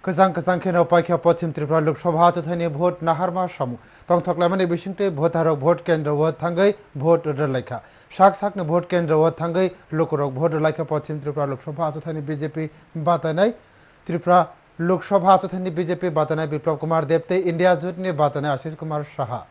Kazang Keno Paikha Pochim Tripura Lokshobha Chathani Vote Naharma Shamu Tong Thoklamani Bishinte Vote Harok Vote Kendra Vote Thangai Vote Relaika Shak Sakne Vote Kendra Vote Thangai Lokorok Vote Relaika Pochim Tripura Lokshobha Chathani BJP Batanai Tripura Lokshobha Chathani BJP Batanai Biplab Kumar Debte India Jutni Batanai Ashish Kumar Shaha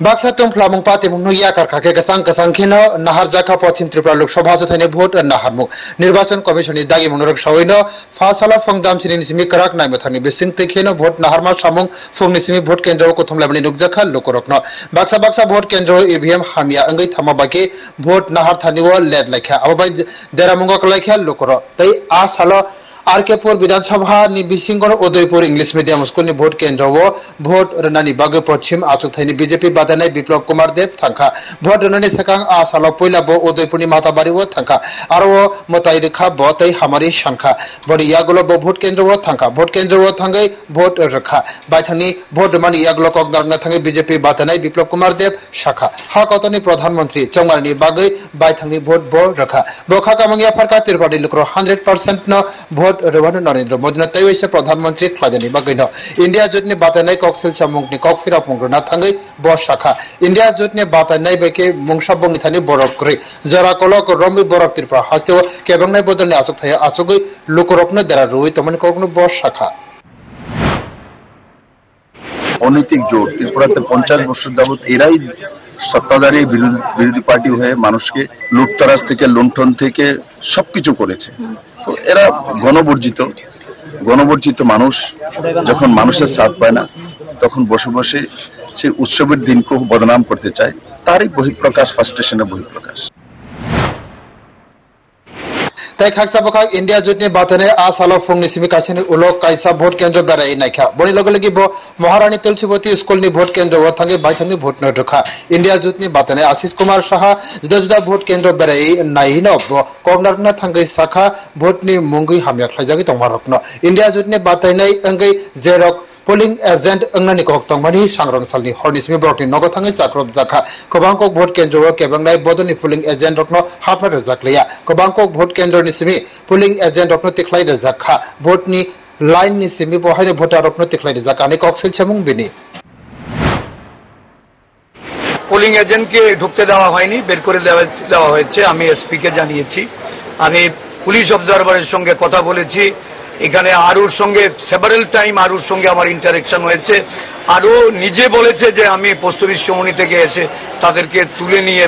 Baksa Tumplamung Pati Munuya Karkake Kasang Kasankino, Nahar Jaka Pochim Tripura Lokshobha Chathani Vote and Naharmuk Nirvachan Commission Dagi Munurok Shawino Fasala Fangdam Chinisimi Karak Naimathani Bising Tekino Vote Naharma Shamung Fungisimi Vote Kendro Kotum Labani Nukjaka Lokorokno Baksa Vote Kendro EVM Hamia Angai Thamabaki Vote Nahar Thaniwa led like Abai Deramungok like Lokoro They Asala आरकेपुर विधानसभा नि बिसिंगोर Udaipur English medium school नि vote केंद्र वो vote रनानी बागे पश्चिम आचुथैनि BJP बादानाय Biplab Kumar देव थांखा vote रनानी सकांग आसालो पहिला बो उदयपुर नि माताबारी वो थांखा आरो वो मताय रेखा बतै हमारी संखा बडि यागलो बो भोट केंद्र वो थांखा भोट केंद्र वो थांगै भोट रखा बायथानि भोट मानि यागलो कगदारना थांगै बीजेपी बादानाय बिप्लब कुमार देव शाखा हा कतनि प्रधानमंत्री चंगमारनि बागै बायथांनि भोट बो रखा बोखा कामंगिया फरका तिरपाडी लुक्रो 100% न भोट रवाना नरेंद्र मोदी तैवैसे प्रधानमंत्री ख्लाजनी बगैनो इंडिया जुटने बातनाय कॉकसेल चामुंगनि कॉकफिरा पुंग्रना थांगै बस शाखा इंडिया जुटने बातनाय बेके मुंगसा बंगि थानि बरक क्रि जरा कलक रमि बरक तिरपा हास्तेव केबंगनाय बदलनि आसुक थाया आसुगै लुकरकनो देरा रुइ तमनि ककनो बस शाखा অনৈতিক জোট ত্রিপুরাতে 50 বছর যাবত এরাই সত্তাধারী বিরোধী পার্টি হয়ে মানুষকে লুটতরাজ থেকে লুণ্ঠন থেকে সবকিছু করেছে তো এরা গণবর্জিত মানুষ যখন মানুষের সাথ পায় না তখন বসে বসে সেই উৎসবের দিনকে বদনাম করতে চায় তারই বহিঃপ্রকাশ ফার্স্টেশনের বহিঃপ্রকাশ তাই খাকসা বখা ইন্ডিয়া জুটনি বাতনে আসালো ফুংনি সিমি কাছিনি উলক কাইসা ভোট কেন্দ্র বেরাই নাইখা বনি লগলগি ব মহারানী তুলসীবতী স্কুলনি ভোট কেন্দ্র ও থাঙ্গে বাইথানি ভোট ন রখা ইন্ডিয়া জুটনি বাতনে আশিস কুমার সাহা जुदा ভোট কেন্দ্র বেরাই নাইন কর্নারনা থাঙ্গে শাখা ভোটনি মুঙ্গি হামিয়া খাইজাগি তমারকন ইন্ডিয়া জুটনি বাতাইনাই अंगै जेरक पोलिंग एजेंट अंगनानि कक तंगमानि सांग्रांसालनि हरनिसमि ब्रकनि नग थाङै जाक्रब जाखा गोबांक भोट केन्द्रआव केबंनाय बदनि पोलिंग एजेंट रकनो हाफार जाखलिया गोबांक भोट केन्द्रनि सिमि पोलिंग एजेंट रकनो तिखलाय जाखा भोटनि लाइननि सिमि बहायनो भोटार रकनो तिखलाय जाखानि कक्सेल छमुं बिनि পোলিং এজেন্টকে ঢুকতে দেওয়া হয়নি বের করে দেওয়া হয়েছে আমি এসপি কে জানিয়েছি আমি পুলিশ অবজারভারের সঙ্গে কথা বলেছি এখানে আরুর সঙ্গে সেভারাল টাইম আরুর সঙ্গে আমার ইন্টারঅ্যাকশন হয়েছে আরু নিজে বলেছে যে আমি পোস্ট অফিস সমিতি থেকে এসে তাদেরকে তুলে নিয়ে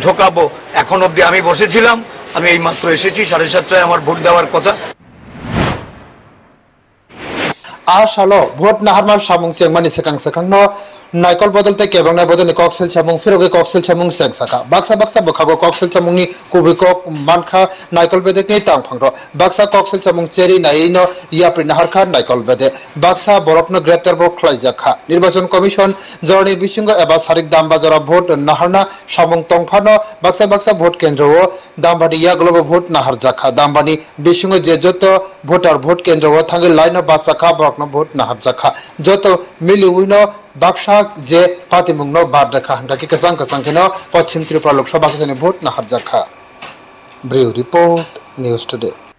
ঢোকাবো এখন অবধি আমি বসেছিলাম আমি এই মাত্র এসেছি 7:30টায় আমার ভোট দেওয়ার কথা आशालो भोट नाहरमा सामुंग चेंगमानि सेकांनो नाइकल बदलते केबंनाय बदलनि कक्सेल चामुंग फिरोगे कक्सेल चामुंग सेंगसाका बाक्सा बखागो कक्सेल चामुंगनि कुबिको मानखा नाइकल बेदेकनि तांफांरो बाक्सा कक्सेल चामुंग चेरि नायनो याप्रि नाहारखा नाइकल बेदे बाक्सा बरफनो ग्रेप्तार बो खलाइजाखा निर्वाचन कमिशन जरनि बिसिंग एबा सारिक दाम बाजारा भोट नाहारना सामुंग तंफानो बाक्सा भोट केन्द्रओ दामबानि यागलोबो भोट नाहार जाखा दामबानि बिसिंग जे जतो भोटार भोट केन्द्रओ थांगे लाइन बाचाखा भोट नाहार जाखा जतो मिलिउइनो बाक्सा जे पातिमुंगनो बाद रखा हंडाकी कसंग पश्चिम त्रिपुरा लोकसभा से भोट नाहार जाखा ब्रिउ रिपोर्ट न्यूज टुडे।